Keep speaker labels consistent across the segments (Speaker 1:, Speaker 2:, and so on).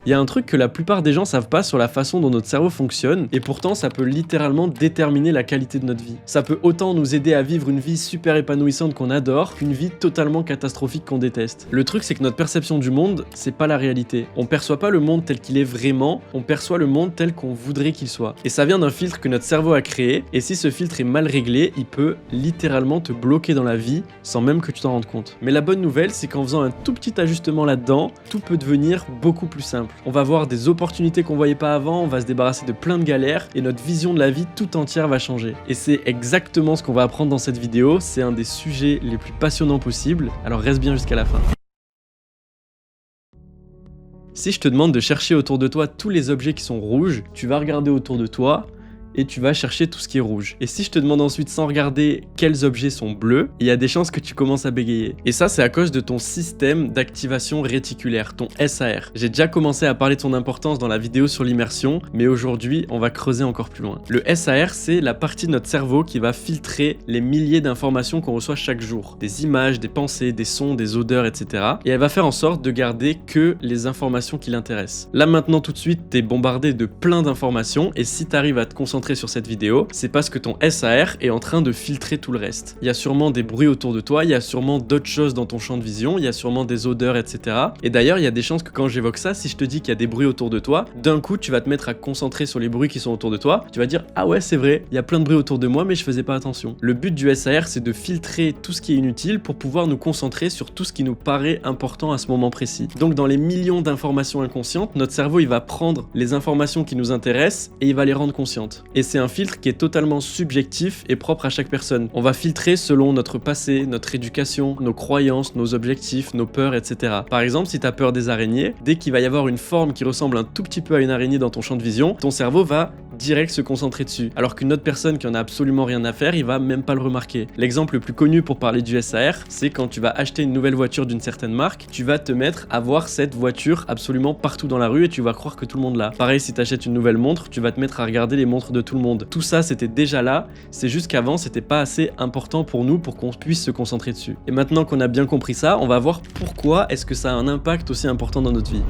Speaker 1: Il y a un truc que la plupart des gens savent pas sur la façon dont notre cerveau fonctionne, et pourtant ça peut littéralement déterminer la qualité de notre vie. Ça peut autant nous aider à vivre une vie super épanouissante qu'on adore, qu'une vie totalement catastrophique qu'on déteste. Le truc c'est que notre perception du monde, c'est pas la réalité. On perçoit pas le monde tel qu'il est vraiment, on perçoit le monde tel qu'on voudrait qu'il soit. Et ça vient d'un filtre que notre cerveau a créé, et si ce filtre est mal réglé, il peut littéralement te bloquer dans la vie sans même que tu t'en rendes compte. Mais la bonne nouvelle, c'est qu'en faisant un tout petit ajustement là-dedans, tout peut devenir beaucoup plus simple. On va voir des opportunités qu'on voyait pas avant, on va se débarrasser de plein de galères, et notre vision de la vie tout entière va changer. Et c'est exactement ce qu'on va apprendre dans cette vidéo, c'est un des sujets les plus passionnants possibles, alors reste bien jusqu'à la fin. Si je te demande de chercher autour de toi tous les objets qui sont rouges, tu vas regarder autour de toi et tu vas chercher tout ce qui est rouge. Et si je te demande ensuite sans regarder quels objets sont bleus, il y a des chances que tu commences à bégayer. Et ça, c'est à cause de ton système d'activation réticulaire, ton SAR. J'ai déjà commencé à parler de son importance dans la vidéo sur l'immersion, mais aujourd'hui, on va creuser encore plus loin. Le SAR, c'est la partie de notre cerveau qui va filtrer les milliers d'informations qu'on reçoit chaque jour. Des images, des pensées, des sons, des odeurs, etc. Et elle va faire en sorte de garder que les informations qui l'intéressent. Là maintenant, tout de suite, t'es bombardé de plein d'informations, et si t'arrives à te concentrer sur cette vidéo, c'est parce que ton SAR est en train de filtrer tout le reste. Il y a sûrement des bruits autour de toi, il y a sûrement d'autres choses dans ton champ de vision, il y a sûrement des odeurs, etc. Et d'ailleurs, il y a des chances que quand j'évoque ça, si je te dis qu'il y a des bruits autour de toi, d'un coup, tu vas te mettre à concentrer sur les bruits qui sont autour de toi, tu vas dire « Ah ouais, c'est vrai, il y a plein de bruits autour de moi, mais je faisais pas attention. » Le but du SAR, c'est de filtrer tout ce qui est inutile pour pouvoir nous concentrer sur tout ce qui nous paraît important à ce moment précis. Donc dans les millions d'informations inconscientes, notre cerveau, il va prendre les informations qui nous intéressent et il va les rendre conscientes. Et c'est un filtre qui est totalement subjectif et propre à chaque personne. On va filtrer selon notre passé, notre éducation, nos croyances, nos objectifs, nos peurs, etc. Par exemple, si tu as peur des araignées, dès qu'il va y avoir une forme qui ressemble un tout petit peu à une araignée dans ton champ de vision, ton cerveau va direct se concentrer dessus. Alors qu'une autre personne qui en a absolument rien à faire, il va même pas le remarquer. L'exemple le plus connu pour parler du SAR, c'est quand tu vas acheter une nouvelle voiture d'une certaine marque, tu vas te mettre à voir cette voiture absolument partout dans la rue et tu vas croire que tout le monde l'a. Pareil, si tu achètes une nouvelle montre, tu vas te mettre à regarder les montres de tout le monde. Tout ça, c'était déjà là, c'est juste qu'avant, c'était pas assez important pour nous pour qu'on puisse se concentrer dessus. Et maintenant qu'on a bien compris ça, on va voir pourquoi est-ce que ça a un impact aussi important dans notre vie.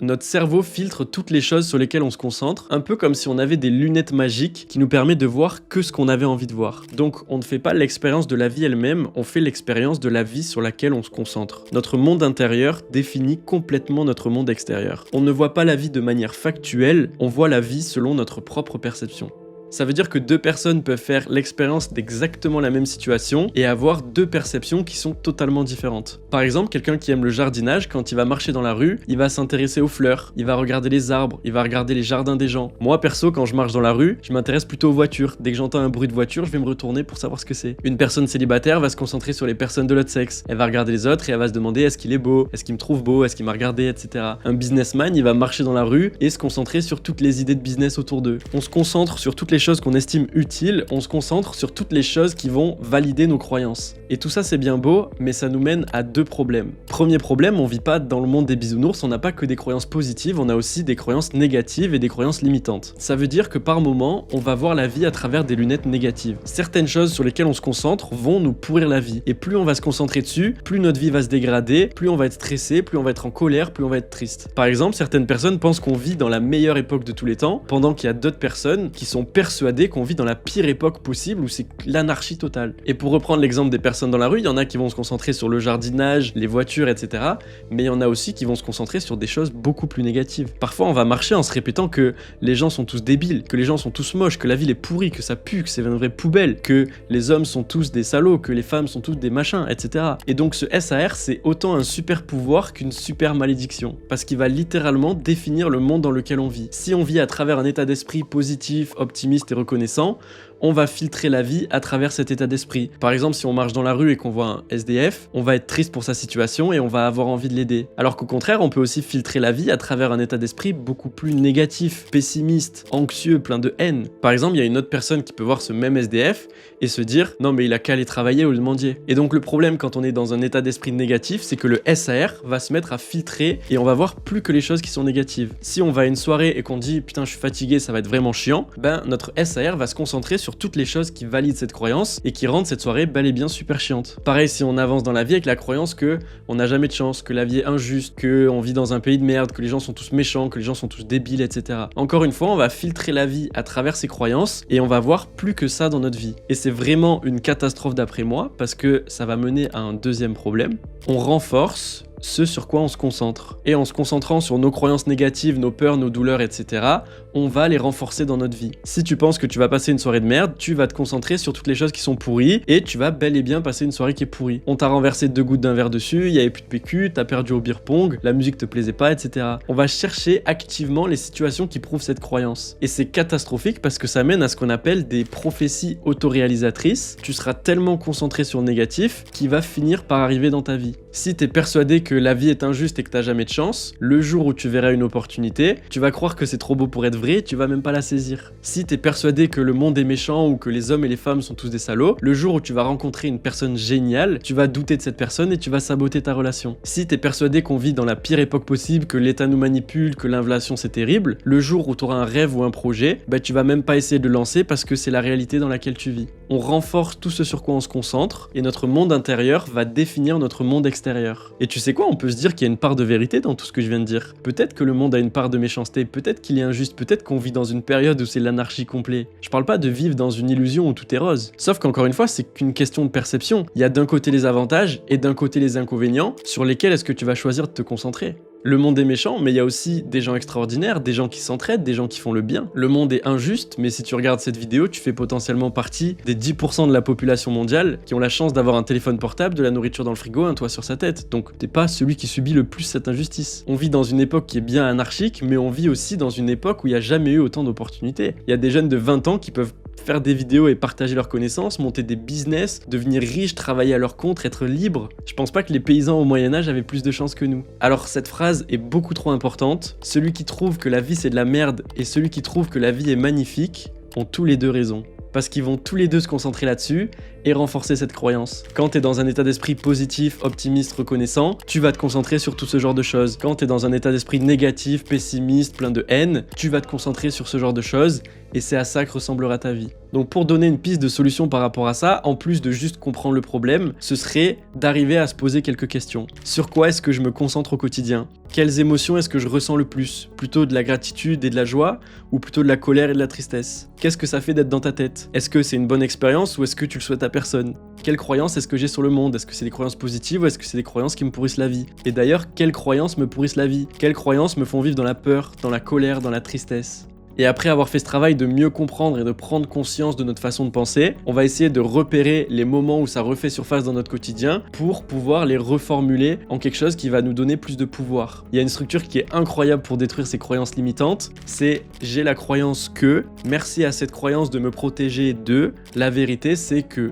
Speaker 1: Notre cerveau filtre toutes les choses sur lesquelles on se concentre, un peu comme si on avait des lunettes magiques qui nous permettent de voir que ce qu'on avait envie de voir. Donc on ne fait pas l'expérience de la vie elle-même, on fait l'expérience de la vie sur laquelle on se concentre. Notre monde intérieur définit complètement notre monde extérieur. On ne voit pas la vie de manière factuelle, on voit la vie selon notre propre perception. Ça veut dire que deux personnes peuvent faire l'expérience d'exactement la même situation et avoir deux perceptions qui sont totalement différentes. Par exemple, quelqu'un qui aime le jardinage, quand il va marcher dans la rue, il va s'intéresser aux fleurs, il va regarder les arbres, il va regarder les jardins des gens. Moi, perso, quand je marche dans la rue, je m'intéresse plutôt aux voitures. Dès que j'entends un bruit de voiture, je vais me retourner pour savoir ce que c'est. Une personne célibataire va se concentrer sur les personnes de l'autre sexe. Elle va regarder les autres et elle va se demander est-ce qu'il est beau, est-ce qu'il me trouve beau, est-ce qu'il m'a regardé, etc. Un businessman, il va marcher dans la rue et se concentrer sur toutes les idées de business autour d'eux. On se concentre sur toutes les choses qu'on estime utiles, on se concentre sur toutes les choses qui vont valider nos croyances. Et tout ça c'est bien beau, mais ça nous mène à deux problèmes. Premier problème, on vit pas dans le monde des bisounours, on n'a pas que des croyances positives, on a aussi des croyances négatives et des croyances limitantes. Ça veut dire que par moment, on va voir la vie à travers des lunettes négatives. Certaines choses sur lesquelles on se concentre vont nous pourrir la vie. Et plus on va se concentrer dessus, plus notre vie va se dégrader, plus on va être stressé, plus on va être en colère, plus on va être triste. Par exemple, certaines personnes pensent qu'on vit dans la meilleure époque de tous les temps, pendant qu'il y a d'autres personnes qui sont persuadées qu'on vit dans la pire époque possible où c'est l'anarchie totale. Et pour reprendre l'exemple des personnes dans la rue, il y en a qui vont se concentrer sur le jardinage, les voitures, etc. Mais il y en a aussi qui vont se concentrer sur des choses beaucoup plus négatives. Parfois, on va marcher en se répétant que les gens sont tous débiles, que les gens sont tous moches, que la ville est pourrie, que ça pue, que c'est une vraie poubelle, que les hommes sont tous des salauds, que les femmes sont toutes des machins, etc. Et donc ce SAR, c'est autant un super pouvoir qu'une super malédiction. Parce qu'il va littéralement définir le monde dans lequel on vit. Si on vit à travers un état d'esprit positif, optimiste et reconnaissant, on va filtrer la vie à travers cet état d'esprit. Par exemple, si on marche dans la rue et qu'on voit un SDF, on va être triste pour sa situation et on va avoir envie de l'aider. Alors qu'au contraire, on peut aussi filtrer la vie à travers un état d'esprit beaucoup plus négatif, pessimiste, anxieux, plein de haine. Par exemple, il y a une autre personne qui peut voir ce même SDF et se dire « Non mais il a qu'à aller travailler au lieu de mendier ». Et donc le problème quand on est dans un état d'esprit négatif, c'est que le SAR va se mettre à filtrer et on va voir plus que les choses qui sont négatives. Si on va à une soirée et qu'on dit « Putain, je suis fatigué, ça va être vraiment chiant », ben notre SAR va se concentrer sur sur toutes les choses qui valident cette croyance et qui rendent cette soirée bel et bien super chiante. Pareil, si on avance dans la vie avec la croyance que on n'a jamais de chance, que la vie est injuste, que on vit dans un pays de merde, que les gens sont tous méchants, que les gens sont tous débiles, etc. Encore une fois, on va filtrer la vie à travers ces croyances et on va voir plus que ça dans notre vie. Et c'est vraiment une catastrophe d'après moi parce que ça va mener à un deuxième problème. On renforce ce sur quoi on se concentre. Et en se concentrant sur nos croyances négatives, nos peurs, nos douleurs, etc., on va les renforcer dans notre vie. Si tu penses que tu vas passer une soirée de merde, tu vas te concentrer sur toutes les choses qui sont pourries et tu vas bel et bien passer une soirée qui est pourrie. On t'a renversé 2 gouttes d'un verre dessus, il y avait plus de PQ, t'as perdu au beer pong, la musique te plaisait pas, etc. On va chercher activement les situations qui prouvent cette croyance. Et c'est catastrophique parce que ça mène à ce qu'on appelle des prophéties autoréalisatrices. Tu seras tellement concentré sur le négatif qu'il va finir par arriver dans ta vie. Si t'es persuadé que la vie est injuste et que t'as jamais de chance, le jour où tu verras une opportunité, tu vas croire que c'est trop beau pour être vrai, tu vas même pas la saisir. Si t'es persuadé que le monde est méchant ou que les hommes et les femmes sont tous des salauds, le jour où tu vas rencontrer une personne géniale, tu vas douter de cette personne et tu vas saboter ta relation. Si t'es persuadé qu'on vit dans la pire époque possible, que l'État nous manipule, que l'inflation c'est terrible, le jour où t'auras un rêve ou un projet, tu vas même pas essayer de le lancer parce que c'est la réalité dans laquelle tu vis. On renforce tout ce sur quoi on se concentre et notre monde intérieur va définir notre monde extérieur. Et tu sais quoi, on peut se dire qu'il y a une part de vérité dans tout ce que je viens de dire. Peut-être que le monde a une part de méchanceté, peut-être qu'il est injuste, peut-être qu'on vit dans une période où c'est l'anarchie complète. Je parle pas de vivre dans une illusion où tout est rose. Sauf qu'encore une fois, c'est qu'une question de perception. Il y a d'un côté les avantages et d'un côté les inconvénients sur lesquels est-ce que tu vas choisir de te concentrer. Le monde est méchant, mais il y a aussi des gens extraordinaires, des gens qui s'entraident, des gens qui font le bien. Le monde est injuste, mais si tu regardes cette vidéo, tu fais potentiellement partie des 10% de la population mondiale qui ont la chance d'avoir un téléphone portable, de la nourriture dans le frigo, un toit sur sa tête. Donc t'es pas celui qui subit le plus cette injustice. On vit dans une époque qui est bien anarchique, mais on vit aussi dans une époque où il n'y a jamais eu autant d'opportunités. Il y a des jeunes de 20 ans qui peuvent faire des vidéos et partager leurs connaissances, monter des business, devenir riches, travailler à leur compte, être libres. Je pense pas que les paysans au Moyen-Âge avaient plus de chance que nous. Alors cette phrase est beaucoup trop importante. Celui qui trouve que la vie c'est de la merde et celui qui trouve que la vie est magnifique ont tous les deux raison. Parce qu'ils vont tous les deux se concentrer là-dessus et renforcer cette croyance. Quand t'es dans un état d'esprit positif, optimiste, reconnaissant, tu vas te concentrer sur tout ce genre de choses. Quand t'es dans un état d'esprit négatif, pessimiste, plein de haine, tu vas te concentrer sur ce genre de choses et c'est à ça que ressemblera ta vie. Donc pour donner une piste de solution par rapport à ça, en plus de juste comprendre le problème, ce serait d'arriver à se poser quelques questions. Sur quoi est-ce que je me concentre au quotidien ? Quelles émotions est-ce que je ressens le plus ? Plutôt de la gratitude et de la joie ou plutôt de la colère et de la tristesse ? Qu'est-ce que ça fait d'être dans ta tête ? Est-ce que c'est une bonne expérience ou est-ce que tu le souhaites à personne ? Quelles croyances est-ce que j'ai sur le monde ? Est-ce que c'est des croyances positives ou est-ce que c'est des croyances qui me pourrissent la vie ? Et d'ailleurs, quelles croyances me pourrissent la vie ? Quelles croyances me font vivre dans la peur, dans la colère, dans la tristesse ? Et après avoir fait ce travail de mieux comprendre et de prendre conscience de notre façon de penser, on va essayer de repérer les moments où ça refait surface dans notre quotidien pour pouvoir les reformuler en quelque chose qui va nous donner plus de pouvoir. Il y a une structure qui est incroyable pour détruire ces croyances limitantes, c'est j'ai la croyance que, merci à cette croyance de me protéger de, la vérité c'est que.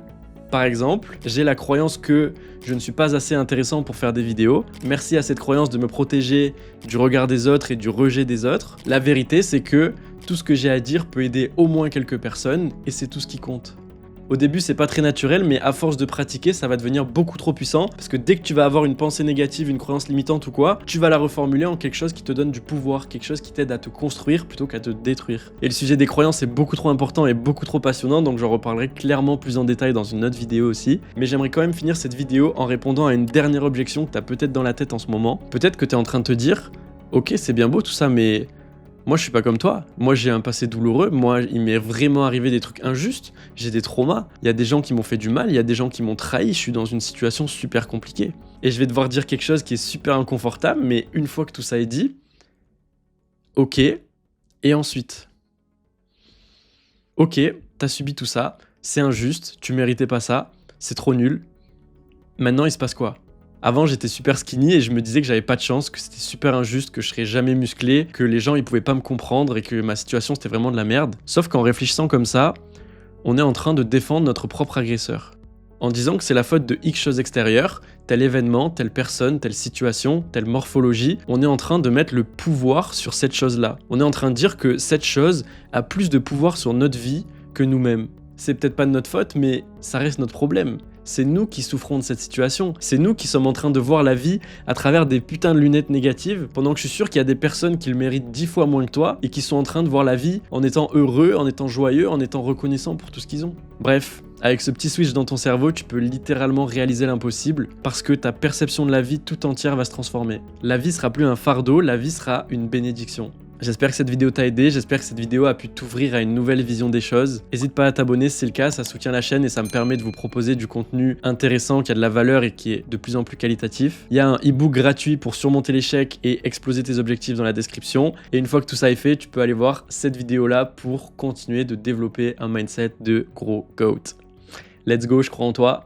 Speaker 1: Par exemple, j'ai la croyance que je ne suis pas assez intéressant pour faire des vidéos. Merci à cette croyance de me protéger du regard des autres et du rejet des autres. La vérité, c'est que tout ce que j'ai à dire peut aider au moins quelques personnes et c'est tout ce qui compte. Au début, c'est pas très naturel, mais à force de pratiquer, ça va devenir beaucoup trop puissant parce que dès que tu vas avoir une pensée négative, une croyance limitante ou quoi, tu vas la reformuler en quelque chose qui te donne du pouvoir, quelque chose qui t'aide à te construire plutôt qu'à te détruire. Et le sujet des croyances est beaucoup trop important et beaucoup trop passionnant, donc j'en reparlerai clairement plus en détail dans une autre vidéo aussi. Mais j'aimerais quand même finir cette vidéo en répondant à une dernière objection que t'as peut-être dans la tête en ce moment. Peut-être que t'es en train de te dire, ok, c'est bien beau tout ça, mais moi je suis pas comme toi, moi j'ai un passé douloureux, moi il m'est vraiment arrivé des trucs injustes, j'ai des traumas, il y a des gens qui m'ont fait du mal, il y a des gens qui m'ont trahi, je suis dans une situation super compliquée. Et je vais devoir dire quelque chose qui est super inconfortable, mais une fois que tout ça est dit, ok, et ensuite ? Ok, t'as subi tout ça, c'est injuste, tu méritais pas ça, c'est trop nul, maintenant il se passe quoi ? Avant, j'étais super skinny et je me disais que j'avais pas de chance, que c'était super injuste, que je serais jamais musclé, que les gens ils pouvaient pas me comprendre et que ma situation c'était vraiment de la merde. Sauf qu'en réfléchissant comme ça, on est en train de défendre notre propre agresseur. En disant que c'est la faute de X choses extérieures, tel événement, telle personne, telle situation, telle morphologie, on est en train de mettre le pouvoir sur cette chose-là. On est en train de dire que cette chose a plus de pouvoir sur notre vie que nous-mêmes. C'est peut-être pas de notre faute, mais ça reste notre problème. c'est nous qui souffrons de cette situation. C'est nous qui sommes en train de voir la vie à travers des putains de lunettes négatives, pendant que je suis sûr qu'il y a des personnes qui le méritent 10 fois moins que toi et qui sont en train de voir la vie en étant heureux, en étant joyeux, en étant reconnaissants pour tout ce qu'ils ont. Bref, avec ce petit switch dans ton cerveau, tu peux littéralement réaliser l'impossible parce que ta perception de la vie tout entière va se transformer. La vie sera plus un fardeau, la vie sera une bénédiction. J'espère que cette vidéo t'a aidé, j'espère que cette vidéo a pu t'ouvrir à une nouvelle vision des choses. N'hésite pas à t'abonner si c'est le cas, ça soutient la chaîne et ça me permet de vous proposer du contenu intéressant, qui a de la valeur et qui est de plus en plus qualitatif. Il y a un e-book gratuit pour surmonter l'échec et exploser tes objectifs dans la description. Et une fois que tout ça est fait, tu peux aller voir cette vidéo-là pour continuer de développer un mindset de gros goat. Let's go, je crois en toi.